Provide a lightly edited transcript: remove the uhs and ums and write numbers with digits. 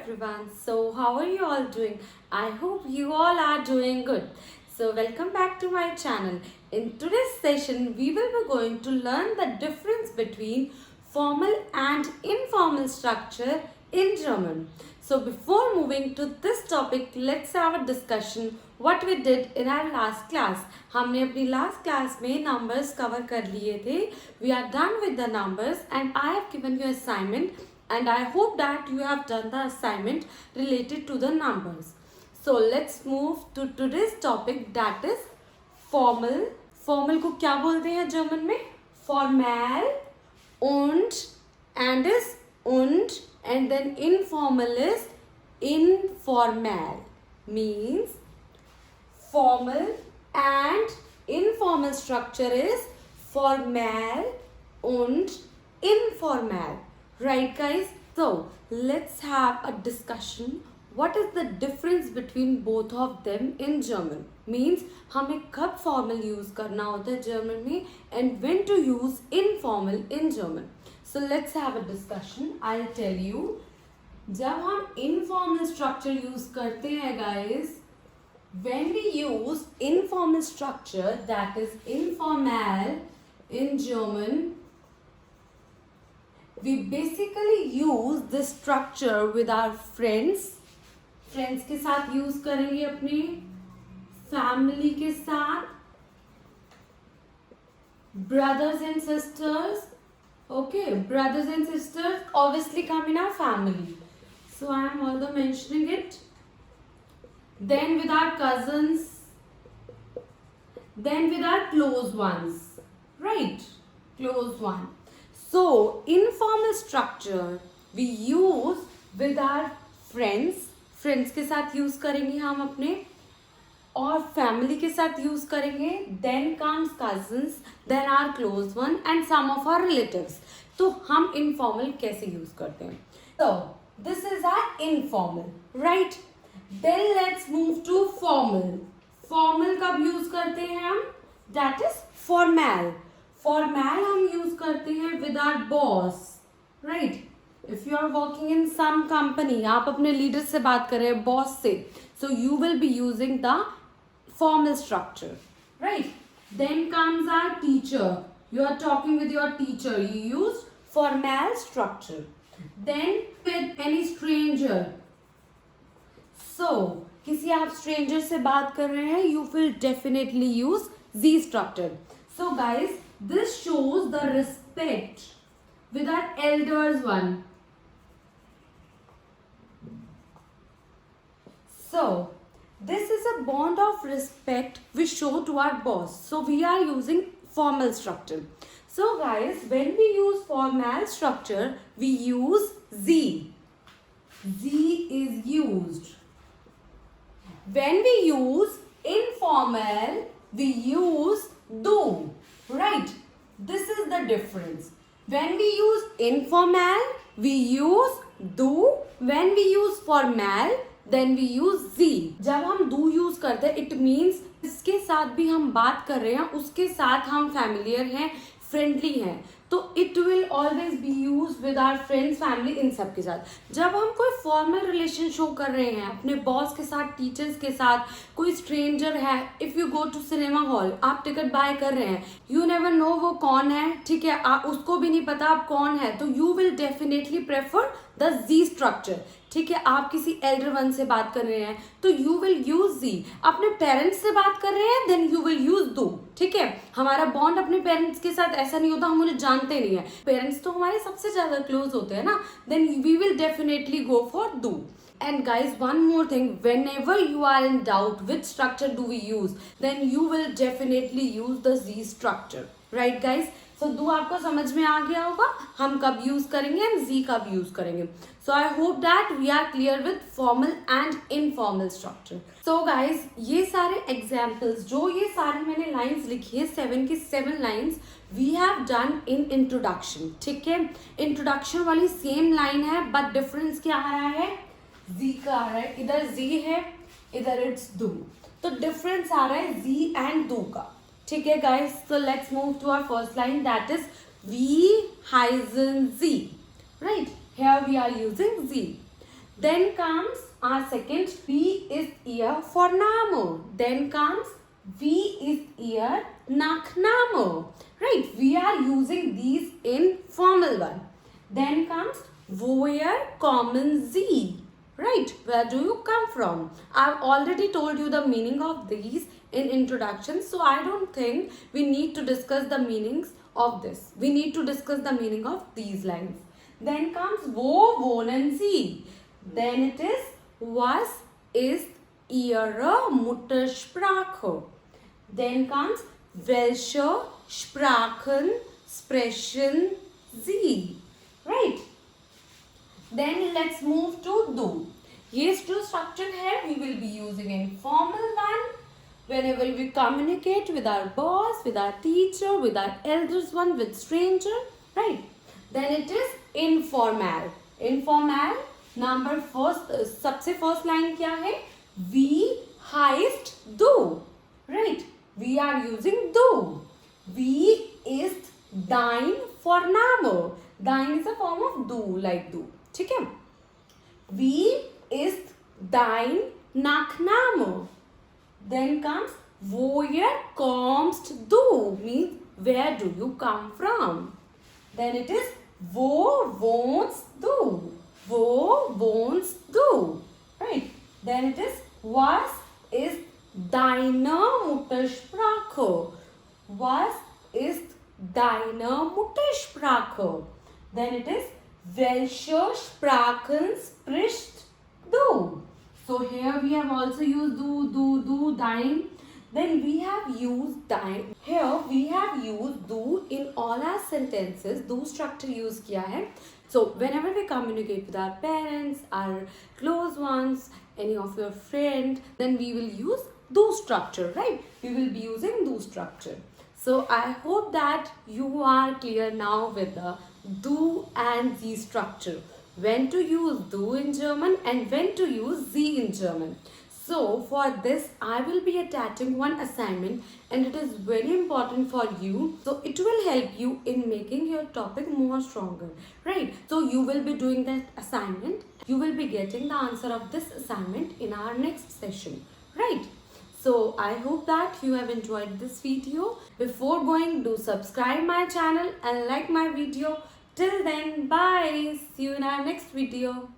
everyone. So, how are you all doing? I hope you all are doing good. So, welcome back to my channel. In today's session, we will be going to learn the difference between formal and informal structure in German. So, before moving to this topic, let's have a discussion what we did in our last class. हमने अपनी last class में numbers cover कर लिए थे. We are done with the numbers and I have given you assignment and I hope that you have done the assignment related to the numbers. So let's move to today's topic, that is formal. Formal को क्या बोलते हैं German में? Formal, and is und, and then informal is informal. Means formal and informal structure is formal und informal. Right guys, so let's have a discussion. What is the difference between both of them in German? Means हमें कब formal use करना होता है German में and when to use informal in German. So let's have a discussion. I'll tell you. जब हम informal structure use करते हैं guys, when we use informal structure, that is informal in German, we basically use this structure with our friends. Friends के साथ use करेंगे, अपनी family के साथ, brothers and sisters. Okay, brothers and sisters obviously come in our family. So I am also mentioning it. Then with our cousins. Then with our close ones. Right? Close one. So, informal structure we use with our friends. Friends के साथ use करेंगे हम अपने, और family के साथ use करेंगे. Then comes cousins, then our close one and some of our relatives. तो हम informal कैसे use करते हैं? So, this is our informal, right? Then let's move to formal. Formal कब use करते हैं हम? That is formal. Formal हम use करते हैं with our boss, right? If you are working in some company, आप अपने leader से बात कर रहे हैं, boss से, so you will be using the formal structure, right? Then comes our teacher. You are talking with your teacher. You use formal structure. Then with any stranger. So किसी आप stranger से बात कर रहे हैं, you will definitely use Z structure. So guys, this shows the respect with our elders one. So this is a bond of respect we show to our boss. So we are using formal structure. So guys, when we use formal structure, we use Z. Z is used. When we use informal, we use do. Right? This is the difference. When we use informal, we use do. When we use formal, then we use Z. जब हम do use करते हैं, it means इसके साथ भी हम बात कर रहे हैं, उसके साथ हम familiar हैं, friendly हैं, तो it will always be used with our friends, family, इन सब के साथ. जब हम कोई formal relation show कर रहे हैं अपने boss के साथ, teachers के साथ, कोई stranger है, if you go to cinema hall, आप ticket buy कर रहे हैं, you never know वो कौन है, ठीक है, उसको भी नहीं पता आप कौन है, तो you will definitely prefer the Z structure. ठीक है, आप किसी elder one से बात कर रहे हैं तो you will use Z. अपने parents से बात कर रहे हैं then you will use do. ठीक है, हमारा bond अपने parents के साथ ऐसा नहीं होता हम उन्हें जानते नहीं है, parents तो हमारे सबसे ज़्यादा close होते हैं ना, then we will definitely go for do. And guys, one more thing, whenever you are in doubt which structure do we use, then you will definitely use the Z structure. Right guys? So do आपको समझ में आ गया होगा हम कब use करेंगे and Z कब use करेंगे. So I hope that we are clear with formal and informal structure. So guys, ये सारे examples, जो ये सारी मैंने lines लिखी है, 7 की 7 lines we have done in introduction. ठीक है, introduction वाली same line है but difference क्या आ रहा है? Z का आ रहा है, इधर Z है, इधर it's do. तो difference आ रहा है Z and do का. ठीक है guys, so let's move to our first line, that is V hyphen Z. Right? Here we are using Z. Then comes our second V is ear for Namo. Then comes V is ear Naknamo. Right, we are using these in formal one. Then comes where common Z. Right, where do you come from? I've already told you the meaning of these in introduction, so I don't think we need to discuss the meanings of this. We need to discuss the meaning of these lines. Then comes wo, won and sie. Then it is was, ist, ihre Muttersprache. Then comes welche Sprachen sprechen Sie. Right. Then let's move to do. ये जो structure है we will be using in formal one whenever we communicate with our boss, with our teacher, with our elders one, with stranger, right? Then it is informal. Informal number first सबसे first line क्या है? We heißt du, right? We are using du. We ist dein Vorname. Dein is a form of du, like du. ठीक है? Wie ist dein Nachname? Then comes woher kommst du? Means where do you come from? Then it is wo wohnst du? Wo wohnst du? Right? Then it is was ist deine Muttersprache? Was ist deine Muttersprache? Then it is welche Sprachen sprichst du? So here we have also used do, dein. Then we have used dein. Here we have used do in all our sentences. Do structure use किया है. So whenever we communicate with our parents, our close ones, any of your friend, then we will use do structure, right? We will be using do structure. So I hope that you are clear now with the do and the structure. When to use do in German and when to use sie in German. So for this I will be attaching one assignment and it is very important for you. So it will help you in making your topic more stronger, right? So you will be doing that assignment. You will be getting the answer of this assignment in our next session, right? So I hope that you have enjoyed this video. Before going, do subscribe my channel and like my video. Till then, bye. See you in our next video.